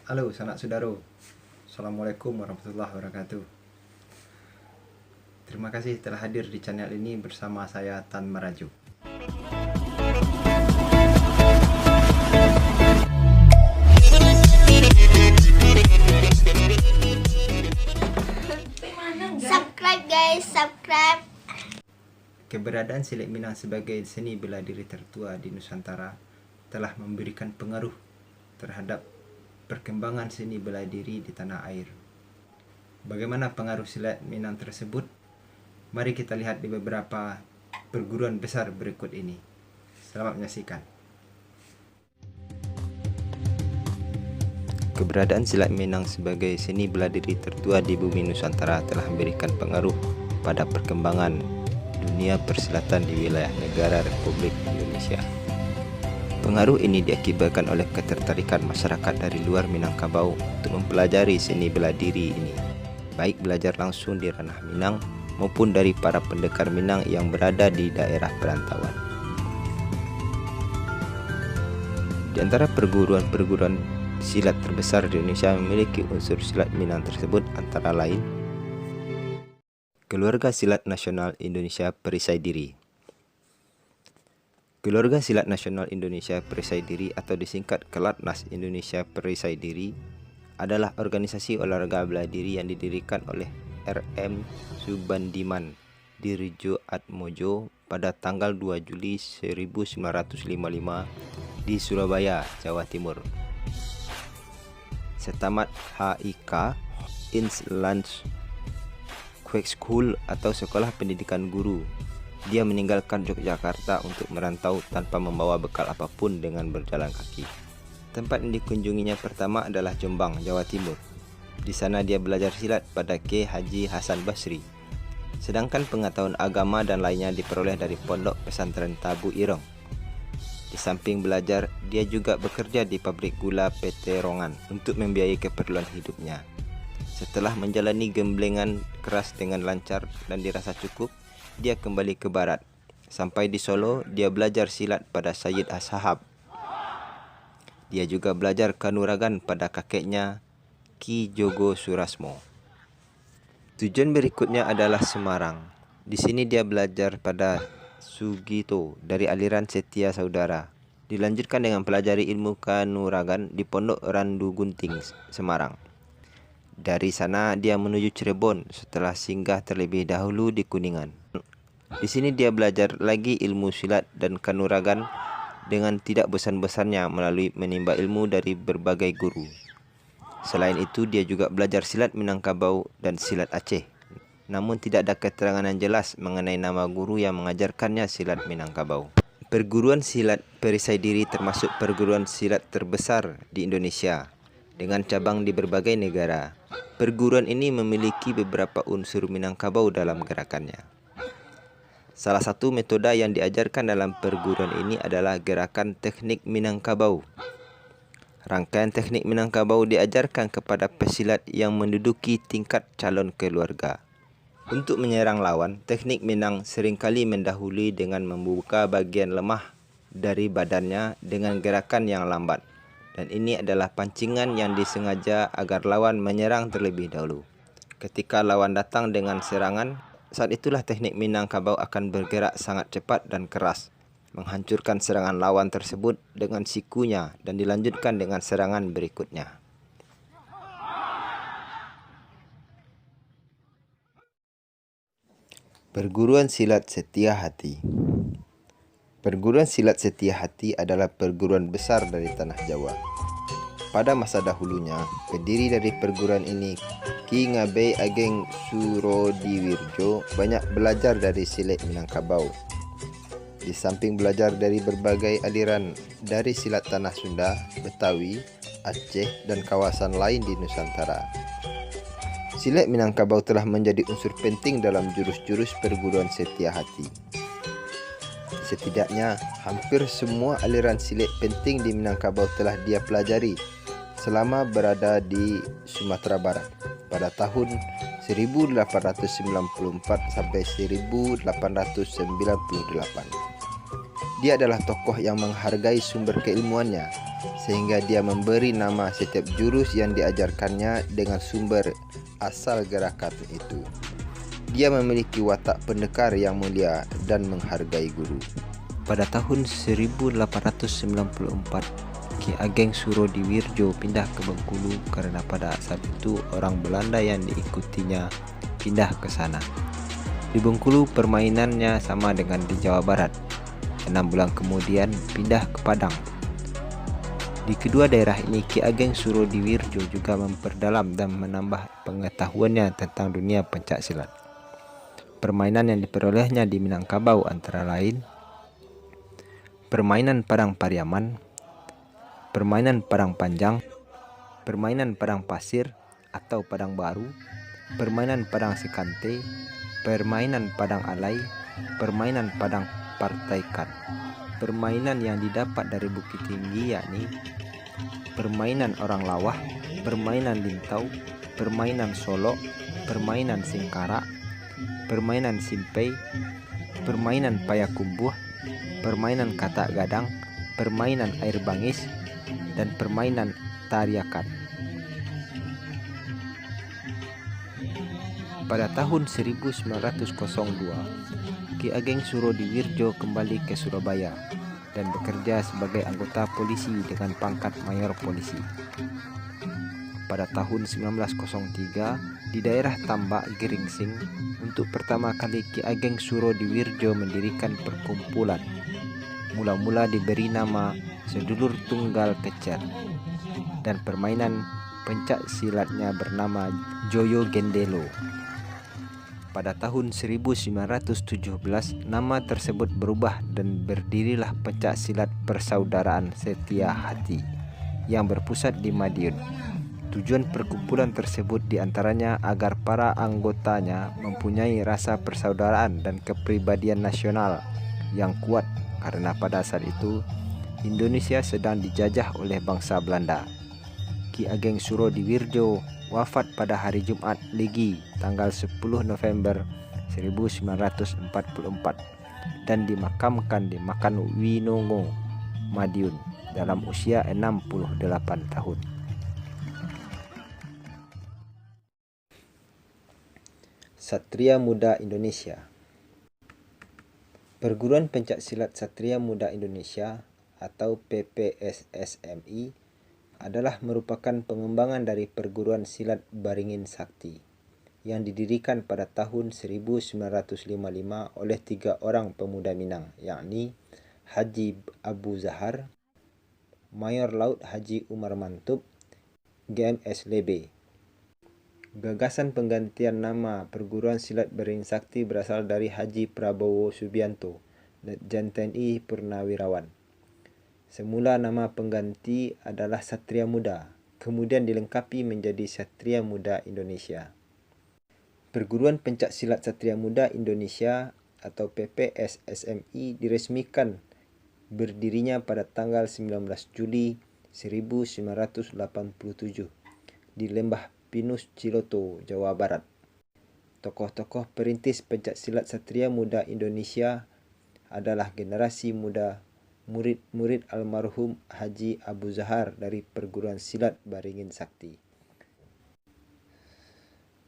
Halo sanak saudara, Assalamualaikum warahmatullahi wabarakatuh. Terima kasih telah hadir di channel ini bersama saya Tan Maraju. Subscribe guys, subscribe. Keberadaan silat Minang sebagai seni bela diri tertua di Nusantara telah memberikan pengaruh terhadap perkembangan seni bela diri di tanah air. Bagaimana pengaruh silat Minang tersebut? Mari kita lihat di beberapa perguruan besar berikut ini. Selamat menyaksikan. Keberadaan silat Minang sebagai seni bela diri tertua di bumi Nusantara telah memberikan pengaruh pada perkembangan dunia persilatan di wilayah negara Republik Indonesia. Pengaruh ini diakibatkan oleh ketertarikan masyarakat dari luar Minangkabau untuk mempelajari seni bela diri ini, baik belajar langsung di ranah Minang maupun dari para pendekar Minang yang berada di daerah perantauan. Di antara perguruan-perguruan silat terbesar di Indonesia memiliki unsur silat Minang tersebut antara lain Keluarga Silat Nasional Indonesia Perisai Diri. Keluarga Silat Nasional Indonesia Perisai Diri atau disingkat Kelatnas Indonesia Perisai Diri adalah organisasi olahraga bela diri yang didirikan oleh R.M. Subandiman Dirjo Atmojo pada tanggal 2 Juli 1955 di Surabaya, Jawa Timur. Setamat HIK Inland School atau Sekolah Pendidikan Guru, dia meninggalkan Yogyakarta untuk merantau tanpa membawa bekal apapun dengan berjalan kaki. Tempat yang dikunjunginya pertama adalah Jombang, Jawa Timur. Di sana dia belajar silat pada K. Haji Hasan Basri. Sedangkan pengetahuan agama dan lainnya diperoleh dari Pondok Pesantren Tabu Ireng. Di samping belajar, dia juga bekerja di pabrik gula PT Rongan untuk membiayai keperluan hidupnya. Setelah menjalani gemblengan keras dengan lancar dan dirasa cukup, dia kembali ke barat. Sampai di Solo, dia belajar silat pada Sayyid Ashab. Dia juga belajar kanuragan pada kakeknya, Ki Jogo Surasmo. Tujuan berikutnya adalah Semarang. Di sini dia belajar pada Sugito dari aliran Setia Saudara. Dilanjutkan dengan pelajari ilmu kanuragan di Pondok Randu Gunting, Semarang. Dari sana dia menuju Cirebon setelah singgah terlebih dahulu di Kuningan. Di sini dia belajar lagi ilmu silat dan kanuragan dengan tidak bosan-bosannya melalui menimba ilmu dari berbagai guru. Selain itu dia juga belajar silat Minangkabau dan silat Aceh. Namun tidak ada keterangan yang jelas mengenai nama guru yang mengajarkannya silat Minangkabau. Perguruan silat Perisai Diri termasuk perguruan silat terbesar di Indonesia dengan cabang di berbagai negara. Perguruan ini memiliki beberapa unsur Minangkabau dalam gerakannya. Salah satu metode yang diajarkan dalam perguruan ini adalah gerakan teknik Minangkabau. Rangkaian teknik Minangkabau diajarkan kepada pesilat yang menduduki tingkat calon keluarga. Untuk menyerang lawan, teknik Minang seringkali mendahului dengan membuka bagian lemah dari badannya dengan gerakan yang lambat. Dan ini adalah pancingan yang disengaja agar lawan menyerang terlebih dahulu. Ketika lawan datang dengan serangan, saat itulah teknik Minangkabau akan bergerak sangat cepat dan keras, menghancurkan serangan lawan tersebut dengan sikunya dan dilanjutkan dengan serangan berikutnya. Perguruan Silat Setia Hati. Perguruan Silat Setia Hati adalah perguruan besar dari tanah Jawa. Pada masa dahulunya, pendiri dari perguruan ini, Ki Ngabei Ageng Surodiwirjo, banyak belajar dari silat Minangkabau. Di samping belajar dari berbagai aliran dari silat tanah Sunda, Betawi, Aceh, dan kawasan lain di Nusantara. Silat Minangkabau telah menjadi unsur penting dalam jurus-jurus perguruan Setia Hati. Setidaknya, hampir semua aliran silat penting di Minangkabau telah dia pelajari selama berada di Sumatera Barat pada tahun 1894 sampai 1898. Dia adalah tokoh yang menghargai sumber keilmuannya sehingga dia memberi nama setiap jurus yang diajarkannya dengan sumber asal gerakan itu. Dia memiliki watak pendekar yang mulia dan menghargai guru. Pada tahun 1894, Ki Ageng Surodiwirjo pindah ke Bengkulu karena pada saat itu orang Belanda yang diikutinya pindah ke sana. Di Bengkulu permainannya sama dengan di Jawa Barat. 6 bulan kemudian pindah ke Padang. Di kedua daerah ini Ki Ageng Surodiwirjo juga memperdalam dan menambah pengetahuannya tentang dunia pencak silat. Permainan yang diperolehnya di Minangkabau antara lain permainan Padang Pariaman, permainan Padang Panjang, permainan Padang Pasir atau Padang Baru, permainan Padang Sikante, permainan Padang Alai, permainan Padang Partaikan. Permainan yang didapat dari Bukit Tinggi yakni permainan Orang Lawah, permainan Lintau, permainan Solok, permainan Singkara, permainan Simpei, permainan Payakumbuh, permainan Katak Gadang, permainan Air Bangis, dan permainan Tariakan. Pada tahun 1902, Ki Ageng Surodiwirjo kembali ke Surabaya dan bekerja sebagai anggota polisi dengan pangkat mayor polisi. Pada tahun 1903, di daerah Tambak Geringsing, untuk pertama kali Ki Ageng Surodiwirjo mendirikan perkumpulan. Mula-mula diberi nama Sedulur Tunggal Kecer dan permainan pencak silatnya bernama Joyo Gendelo. Pada tahun 1917, nama tersebut berubah dan berdirilah Pencak Silat Persaudaraan Setia Hati yang berpusat di Madiun. Tujuan perkumpulan tersebut diantaranya agar para anggotanya mempunyai rasa persaudaraan dan kepribadian nasional yang kuat karena pada saat itu Indonesia sedang dijajah oleh bangsa Belanda. Ki Ageng Surodiwirjo wafat pada hari Jumat Legi tanggal 10 November 1944 dan dimakamkan di Makam Winongo, Madiun dalam usia 68 tahun. Satria Muda Indonesia. Perguruan Pencak Silat Satria Muda Indonesia atau PPSSMI adalah merupakan pengembangan dari Perguruan Silat Baringin Sakti yang didirikan pada tahun 1955 oleh 3 orang pemuda Minang, yakni Haji Abu Zahar, Mayor Laut Haji Umar Mantub, GMS Lebe. Gagasan penggantian nama Perguruan Silat Baringin Sakti berasal dari Haji Prabowo Subianto, Letjen TNI Purnawirawan. Semula nama pengganti adalah Satria Muda, kemudian dilengkapi menjadi Satria Muda Indonesia. Perguruan Pencak Silat Satria Muda Indonesia atau PPSSMI diresmikan berdirinya pada tanggal 19 Juli 1987 di Lembah Pinus Ciloto, Jawa Barat. Tokoh-tokoh perintis Pencak Silat Satria Muda Indonesia adalah generasi muda murid-murid almarhum Haji Abu Zahar dari Perguruan Silat Baringin Sakti.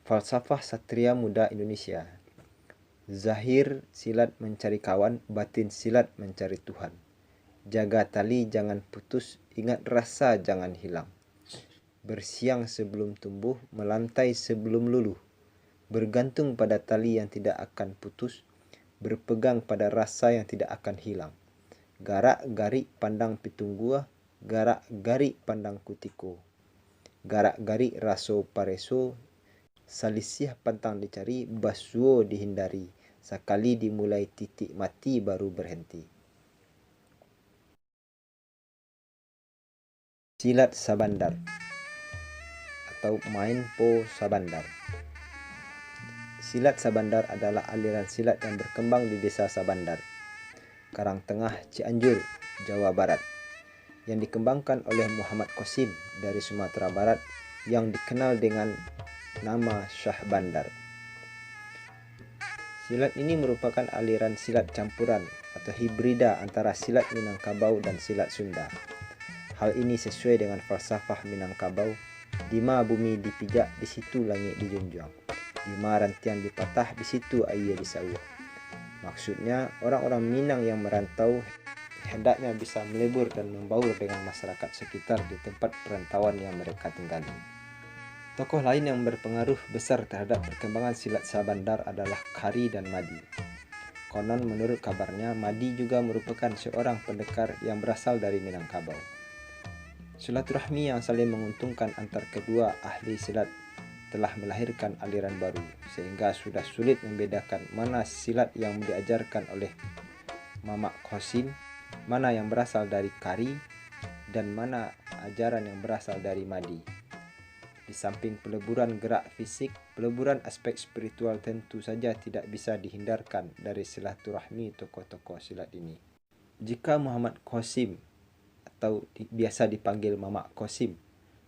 Falsafah Satria Muda Indonesia. Zahir silat mencari kawan, batin silat mencari Tuhan. Jaga tali jangan putus, ingat rasa jangan hilang. Bersiang sebelum tumbuh, melantai sebelum luluh. Bergantung pada tali yang tidak akan putus, berpegang pada rasa yang tidak akan hilang. Garak-garik pandang pitunggua, garak-garik pandang kutiko. Garak-garik raso pareso, salisih pantang dicari, basuo dihindari. Sekali dimulai titik mati baru berhenti. Silat Sabandar atau main po Sabandar. Silat Sabandar adalah aliran silat yang berkembang di desa Sabandar, Karangtengah, Cianjur, Jawa Barat, yang dikembangkan oleh Muhammad Qasim dari Sumatera Barat yang dikenal dengan nama Syah Bandar. Silat ini merupakan aliran silat campuran atau hibrida antara silat Minangkabau dan silat Sunda. Hal ini sesuai dengan falsafah Minangkabau, di mana bumi dipijak, di situ langit dijunjung. Di mana rantian dipatah, di situ air disawah. Maksudnya, orang-orang Minang yang merantau hendaknya bisa melebur dan membaur dengan masyarakat sekitar di tempat perantauan yang mereka tinggali. Tokoh lain yang berpengaruh besar terhadap perkembangan silat Sabandar adalah Kari dan Madi. Konon menurut kabarnya, Madi juga merupakan seorang pendekar yang berasal dari Minangkabau. Silaturahmi yang saling menguntungkan antar kedua ahli silat telah melahirkan aliran baru, sehingga sudah sulit membedakan mana silat yang diajarkan oleh Mamak Qasim, mana yang berasal dari Kari, dan mana ajaran yang berasal dari Madi. Di samping peleburan gerak fisik, peleburan aspek spiritual tentu saja tidak bisa dihindarkan dari silaturahmi tokoh-tokoh silat ini. Jika Muhammad Qasim atau biasa dipanggil Mamak Qasim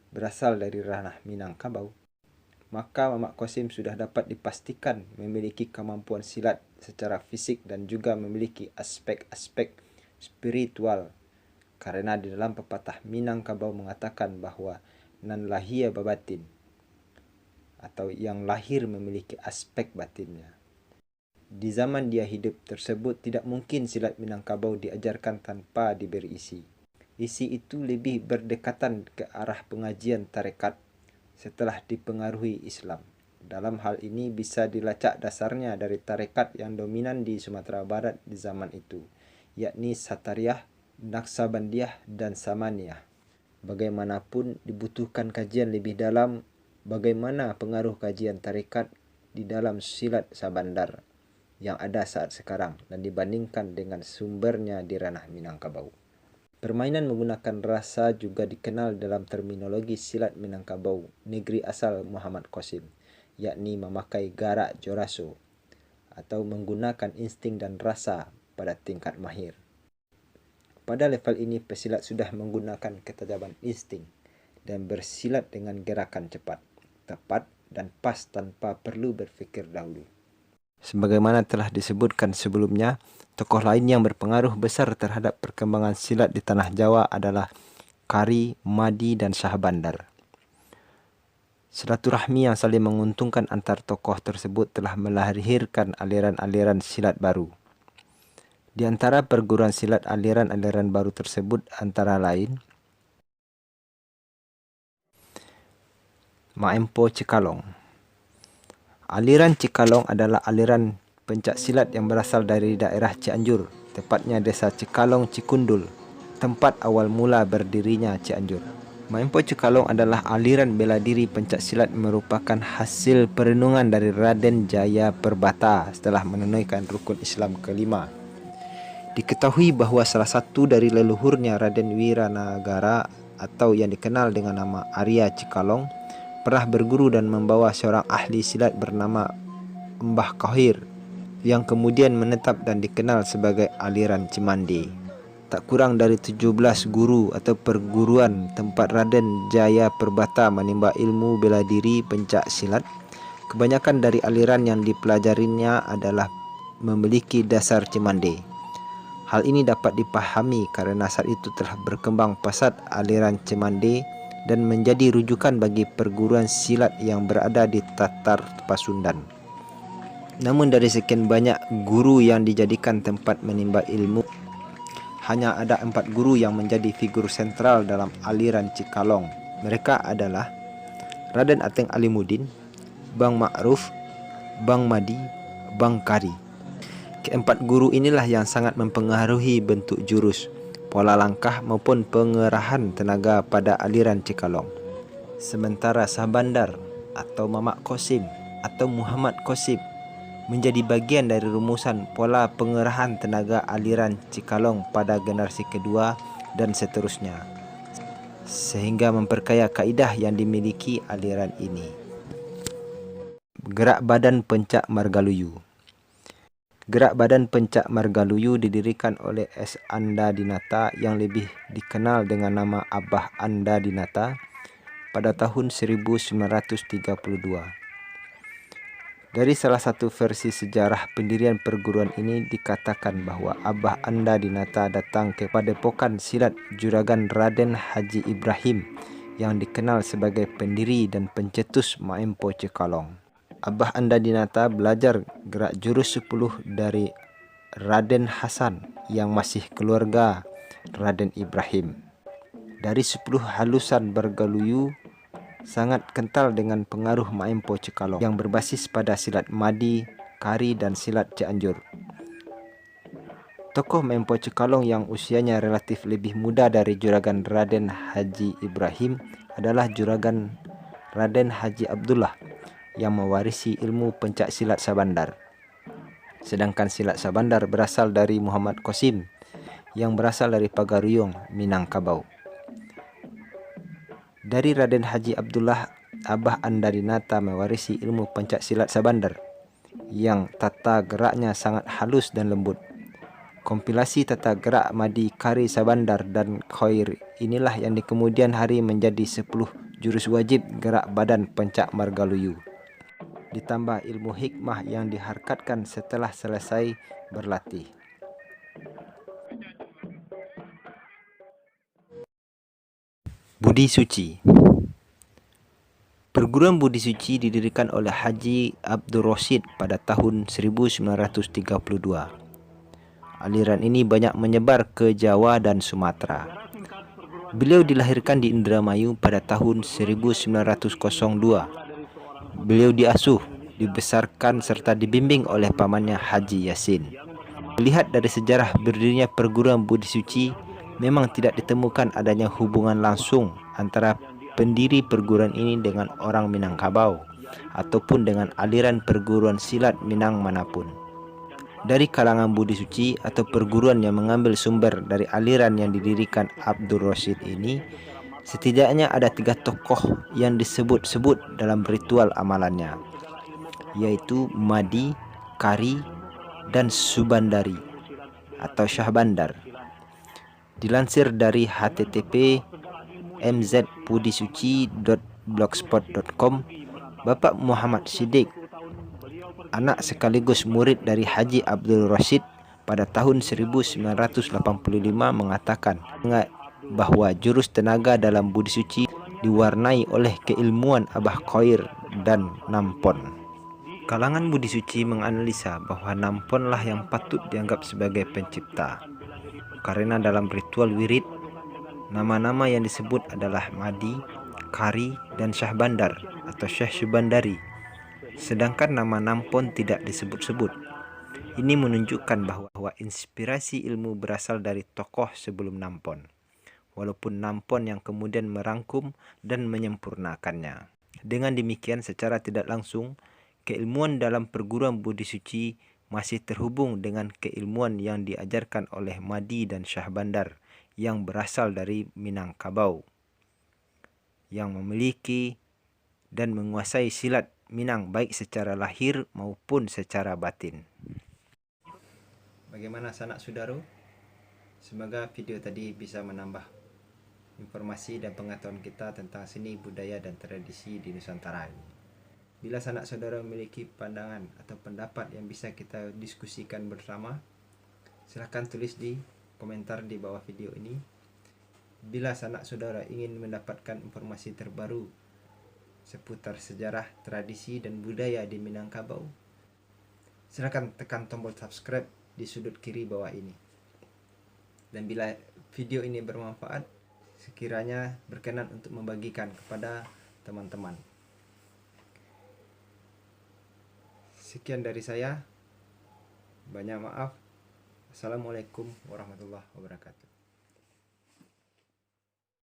berasal dari ranah Minangkabau, maka Mamak Qasim sudah dapat dipastikan memiliki kemampuan silat secara fisik dan juga memiliki aspek-aspek spiritual, karena di dalam pepatah Minangkabau mengatakan bahwa nan lahia babatin, atau yang lahir memiliki aspek batinnya. Di zaman dia hidup tersebut tidak mungkin silat Minangkabau diajarkan tanpa diberi isi. Isi itu lebih berdekatan ke arah pengajian tarekat setelah dipengaruhi Islam. Dalam hal ini bisa dilacak dasarnya dari tarekat yang dominan di Sumatera Barat di zaman itu, yakni Satariyah, Naksabandiyah, dan Samaniyah. Bagaimanapun dibutuhkan kajian lebih dalam bagaimana pengaruh kajian tarekat di dalam silat Sabandar yang ada saat sekarang dan dibandingkan dengan sumbernya di ranah Minangkabau. Permainan menggunakan rasa juga dikenal dalam terminologi silat Minangkabau negeri asal Muhammad Qasim, yakni memakai garak joraso atau menggunakan insting dan rasa pada tingkat mahir. Pada level ini, pesilat sudah menggunakan ketajaman insting dan bersilat dengan gerakan cepat, tepat, dan pas tanpa perlu berfikir dahulu. Sebagaimana telah disebutkan sebelumnya, tokoh lain yang berpengaruh besar terhadap perkembangan silat di tanah Jawa adalah Kari, Madi, dan Sabandar. Silaturahmi yang saling menguntungkan antar tokoh tersebut telah melahirkan aliran-aliran silat baru. Di antara perguruan silat aliran-aliran baru tersebut antara lain Mak Empo Cikalong. Aliran Cikalong adalah aliran pencak silat yang berasal dari daerah Cianjur, tepatnya desa Cikalong Cikundul, tempat awal mula berdirinya Cianjur. Mak Empo Cikalong adalah aliran bela diri pencak silat merupakan hasil perenungan dari Raden Jaya Perbata setelah menunaikan rukun Islam kelima. Diketahui bahawa salah satu dari leluhurnya Raden Wiranagara atau yang dikenal dengan nama Arya Cikalong pernah berguru dan membawa seorang ahli silat bernama Mbah Kahir yang kemudian menetap dan dikenal sebagai aliran Cimande. Tak kurang dari 17 guru atau perguruan tempat Raden Jaya Perbata menimba ilmu bela diri pencak silat. Kebanyakan dari aliran yang dipelajarinya adalah memiliki dasar Cimande. Hal ini dapat dipahami kerana saat itu telah berkembang pesat aliran Cimande dan menjadi rujukan bagi perguruan silat yang berada di Tatar Pasundan. Namun dari sekian banyak guru yang dijadikan tempat menimba ilmu, hanya ada 4 guru yang menjadi figur sentral dalam aliran Cikalong. Mereka adalah Raden Ateng Alimuddin, Bang Ma'ruf, Bang Madi, Bang Kari. Keempat guru inilah yang sangat mempengaruhi bentuk jurus, pola langkah maupun pengerahan tenaga pada aliran Cikalong. Sementara Sabandar atau Mamak Qasim atau Muhammad Qasim menjadi bagian dari rumusan pola pengerahan tenaga aliran Cikalong pada generasi kedua dan seterusnya, sehingga memperkaya kaidah yang dimiliki aliran ini. Gerak badan pencak Margaluyu. Gerak badan pencak Margaluyu didirikan oleh S. Anda Dinata yang lebih dikenal dengan nama Abah Anda Dinata pada tahun 1932. Dari salah satu versi sejarah pendirian perguruan ini dikatakan bahwa Abah Anda Dinata datang ke padepokan silat Juragan Raden Haji Ibrahim yang dikenal sebagai pendiri dan pencetus Maempo Cekalong. Abah Anda Dinata belajar gerak jurus 10 dari Raden Hasan yang masih keluarga Raden Ibrahim. Dari 10 halusan Bergaluyu sangat kental dengan pengaruh Maempo Cekalong yang berbasis pada silat Madi, Kari, dan silat Cianjur. Tokoh Maempo Cekalong yang usianya relatif lebih muda dari Juragan Raden Haji Ibrahim adalah Juragan Raden Haji Abdullah yang mewarisi ilmu pencak silat Sabandar. Sedangkan silat Sabandar berasal dari Muhammad Qasim yang berasal dari Pagaruyung, Minangkabau. Dari Raden Haji Abdullah, Abah Anda Dinata mewarisi ilmu pencak silat Sabandar yang tata geraknya sangat halus dan lembut. Kompilasi tata gerak Madi, Kari, Sabandar, dan Khair inilah yang di kemudian hari menjadi 10 jurus wajib gerak badan pencak Margaluyu. Ditambah ilmu hikmah yang diharkatkan setelah selesai berlatih. Budi Suci. Perguruan Budi Suci didirikan oleh Haji Abdul Rashid pada tahun 1932. Aliran ini banyak menyebar ke Jawa dan Sumatera. Beliau dilahirkan di Indramayu pada tahun 1902. Beliau diasuh, dibesarkan serta dibimbing oleh pamannya Haji Yasin. Melihat dari sejarah berdirinya perguruan Budi Suci, memang tidak ditemukan adanya hubungan langsung antara pendiri perguruan ini dengan orang Minangkabau ataupun dengan aliran perguruan silat Minang manapun. Dari kalangan Budi Suci atau perguruan yang mengambil sumber dari aliran yang didirikan Abdul Rashid ini, setidaknya ada 3 tokoh yang disebut-sebut dalam ritual amalannya, yaitu Madi, Kari, dan Subandari atau Syahbandar. Dilansir dari http mzbudisuci.blogspot.com, Bapak Muhammad Siddiq, anak sekaligus murid dari Haji Abdul Rashid pada tahun 1985, mengatakan bahwa jurus tenaga dalam Budi Suci diwarnai oleh keilmuan Abah Khair dan Nampon. Kalangan Budi Suci menganalisa bahwa Namponlah yang patut dianggap sebagai pencipta, karena dalam ritual wirid, nama-nama yang disebut adalah Madi, Kari, dan Syahbandar atau Syekh Subandari, sedangkan nama Nampon tidak disebut-sebut. Ini menunjukkan bahwa inspirasi ilmu berasal dari tokoh sebelum Nampon, walaupun Nampon yang kemudian merangkum dan menyempurnakannya. Dengan demikian, secara tidak langsung, keilmuan dalam perguruan Budi Suci masih terhubung dengan keilmuan yang diajarkan oleh Madi dan Syahbandar yang berasal dari Minangkabau, yang memiliki dan menguasai silat Minang baik secara lahir maupun secara batin. Bagaimana sanak saudara? Semoga video tadi bisa menambah informasi dan pengetahuan kita tentang seni, budaya, dan tradisi di Nusantara ini. Bila sanak saudara memiliki pandangan atau pendapat yang bisa kita diskusikan bersama, silahkan tulis di komentar di bawah video ini. Bila sanak saudara ingin mendapatkan informasi terbaru seputar sejarah, tradisi, dan budaya di Minangkabau, silahkan tekan tombol subscribe di sudut kiri bawah ini. Dan bila video ini bermanfaat, sekiranya berkenan untuk membagikan kepada teman-teman. Sekian dari saya. Banyak maaf. Assalamualaikum warahmatullahi wabarakatuh.